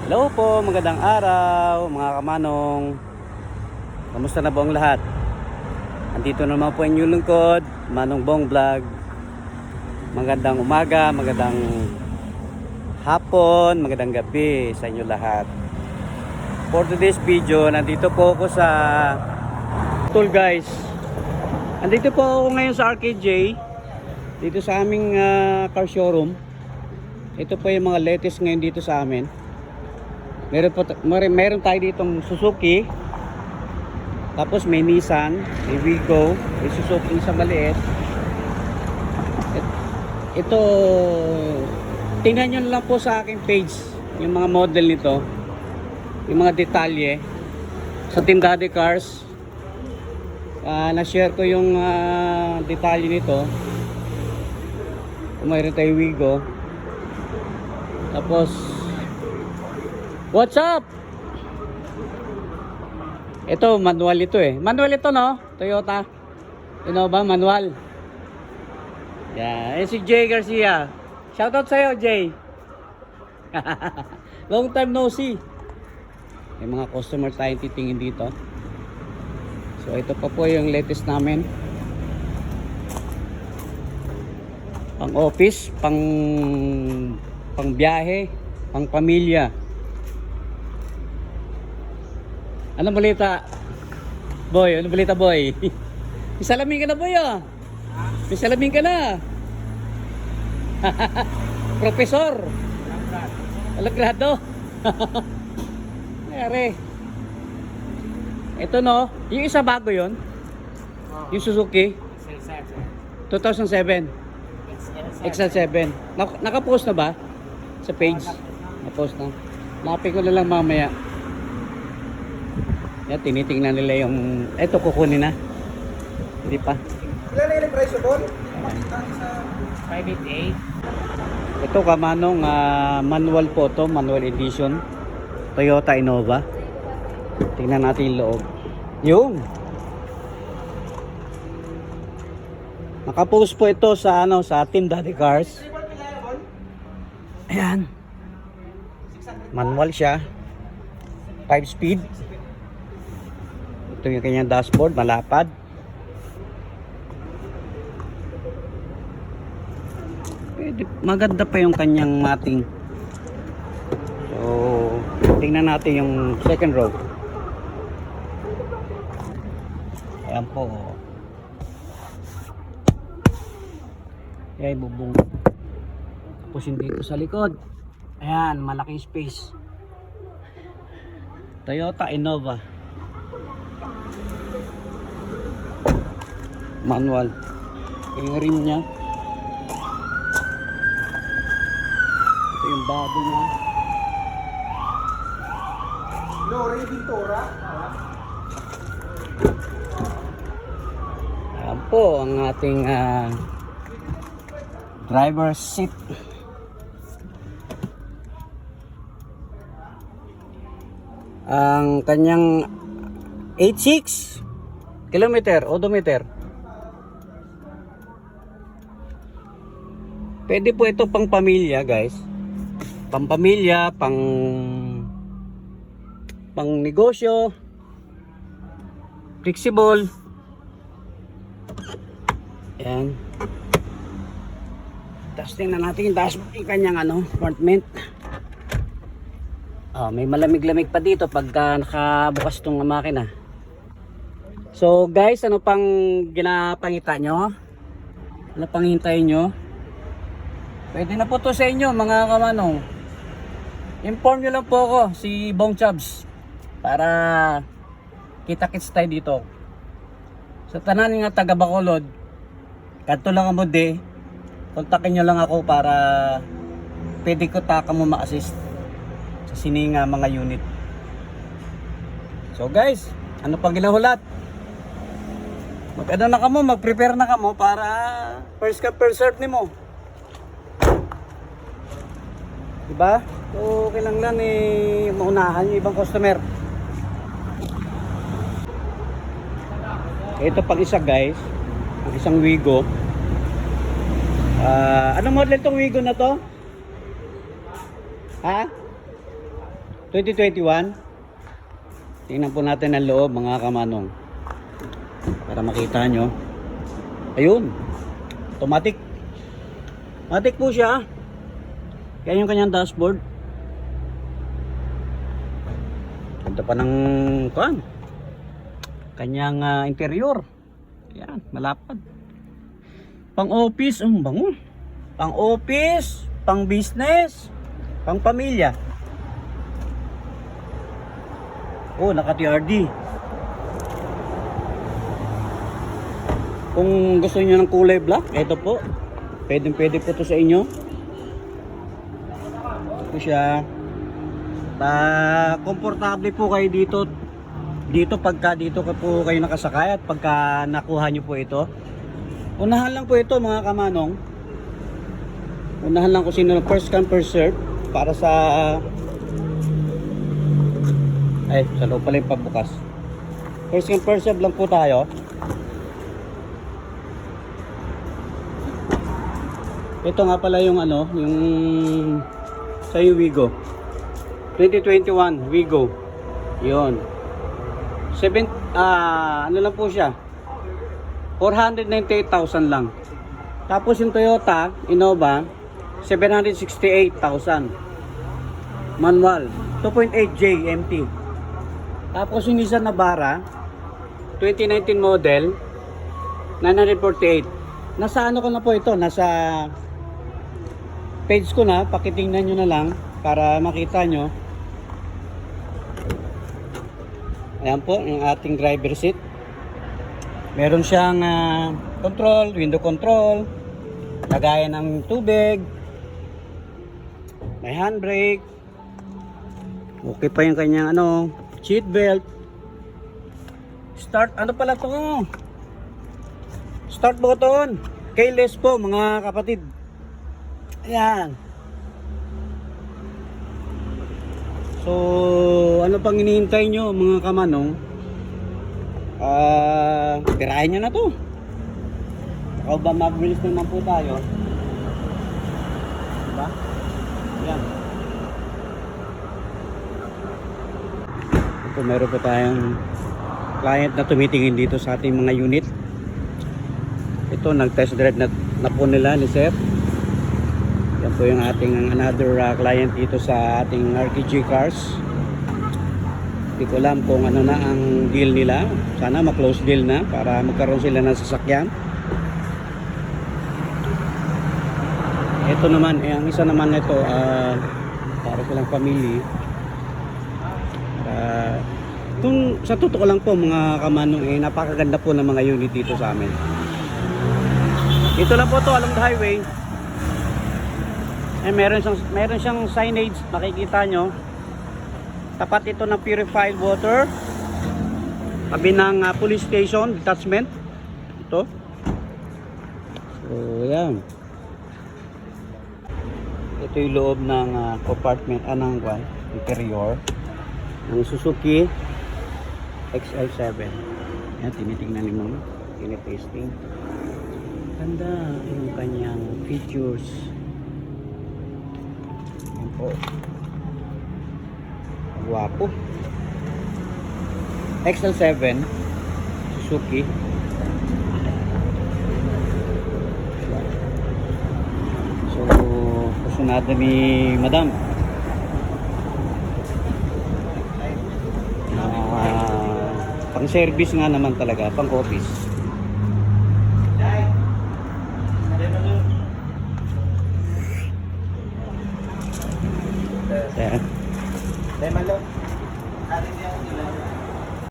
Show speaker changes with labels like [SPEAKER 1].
[SPEAKER 1] Hello po, magandang araw mga kamanong. Kamusta na po ang lahat? Andito naman po ang inyong lingkod, Manong Bong Vlog. Magandang umaga, magandang hapon, magandang gabi sa inyo lahat. For today's video, nandito po ako sa tool guys. Andito po ako ngayon sa RKJ, dito sa aming car showroom. Ito po yung mga latest ngayon dito sa amin. Meron tayo ditong Suzuki. Tapos may Nissan, may Wigo, may Suzuki sa maliit. Ito, tingnan nyo lang po sa aking page yung mga model nito, yung mga detalye sa Team Daddy Cars. Na-share ko yung detalye nito. Mayroon tayo Wigo. Tapos what's up? Ito, manual ito eh. Manual ito no? Toyota Innova manual. Yeah, si Jay Garcia. Shoutout sa'yo, Jay. Long time no see. May mga customers tayong titingin dito. So, ito pa po yung latest namin. Pang office, pang biyahe, pang pamilya. Anong balita? Boy, anong balita boy? May salamin ka na boy ah. May salamin ka na. Profesor. Alagrado. Mayari. Ito no, yung isa bago yon. Yung Suzuki 2007 XL7. Nakapost na ba sa page? Nakapost na. Napin ko na lang mamaya. Yan, tinitingnan nila yung eto, kukunin na. Hindi pa.
[SPEAKER 2] Ilan na yung presyo po?
[SPEAKER 1] 588. Ito kamanong manual po to, manual edition Toyota Innova. Tingnan natin yung loob. Yung nakapost po ito sa sa Team Daddy Cars. Ayan. Manual siya. 5 speed. Ito yung kanyang dashboard, malapad. Maganda pa yung kanyang mating. So, tingnan natin yung second row. Ayan po. Ayan, bubong. Tapos yung dito sa likod. Ayan, malaking space. Toyota Innova. Manual. Yung rim niya. Ito yung body niya.
[SPEAKER 2] Lori Vintora.
[SPEAKER 1] Ayan po ang ating driver's seat. Ang kanyang 86 kilometer, odometer. Pwede po ito pang pamilya guys. Pang pamilya, pang negosyo. Flexible. Ayan. Tapos tingnan natin yung dashboard, yung kanyang compartment. May malamig-lamig pa dito pagka nakabukas tong makina. So guys, ano pang ginapangita nyo? Ano pang hintayin nyo? Pwede na po to sa inyo mga kamanong. Inform nyo lang po ako, si Bong Chubs, para kita-kits tayo dito. Sa tanan nga taga Bacolod, kanto lang mo de, kontakin nyo lang ako para pwede ko taka mo ma-assist sa sininga mga unit. So guys, ano pang ginahulat? Mag-ano na kamo, mag-prepare na kamo para first come first serve nimo. Diba? So, kailangan maunahan yung ibang customer. Ito pang isa guys, ang isang Wigo. Anong model tong Wigo na to? Ha? 2021. Tingnan po natin ang loob mga kamanong. Para makita nyo. Ayun. Automatic. Automatic po siya. Yan yung kanyang dashboard. Ganda pa ng kanyang interior. Yan, malapad. Pang office, bango. Pang office, pang business, pang pamilya. Oh, naka-TRD. Kung gusto niyo ng kulay black, ito po. Pwede po to sa inyo. Ito siya. Komportable po kayo dito. Pagka dito po kayo nakasakay at pagka nakuha niyo po ito. Unahan lang po ito mga kamanong. Unahan lang kung sino first come first serve para sa sa loob pala yung pagbukas. First come first serve lang po tayo. Ito nga pala yung yung sa Wigo 2021 Wigo. Yun. Ano lang po siya? 498,000 lang. Tapos yung Toyota Innova 768,000. Manual 2.8J MT. Tapos yung Nissan Navara 2019 model 948. Nasa ko na po ito, nasa page ko na, pakitingnan nyo na lang para makita nyo. Ayan po yung ating driver seat. Meron siyang control, window control, lagayan ng tubig, may handbrake, okay pa yung kanyang seat belt. Start, pala to? Start button, keyless po mga kapatid. Ayan. So, ano pang hinihintay nyo mga kamanong? Tirahin nyo na to. Baka ba mabilis naman po tayo? Diba? Ayan. Ito, meron po tayong client na tumitingin dito sa ating mga unit. Ito, nag-test drive na po nila ni Sir. Yan po yung ating another client dito sa ating RKG Cars. Hindi ko alam kung ano na ang deal nila. Sana ma-close deal na para magkaroon sila ng sasakyan. Ito naman, ang isa naman nito para silang family. Kung sa totoo lang po mga kamanong, napakaganda po ng mga unit dito sa amin. Ito lang po to along the highway. Meron siyang signage, makikita nyo. Tapat ito ng purified water. Tabi ng police station, detachment. Ito. So, yan. Ito yung loob ng compartment, interior ng Suzuki XL7. Yan, tinitingnan mo. Tinitesting. Ganda yung kanyang features. Yan po. Guwapo. XL7 Suzuki. So, kusunada ni Madam. Pang service nga naman talaga, pang office. Ayan.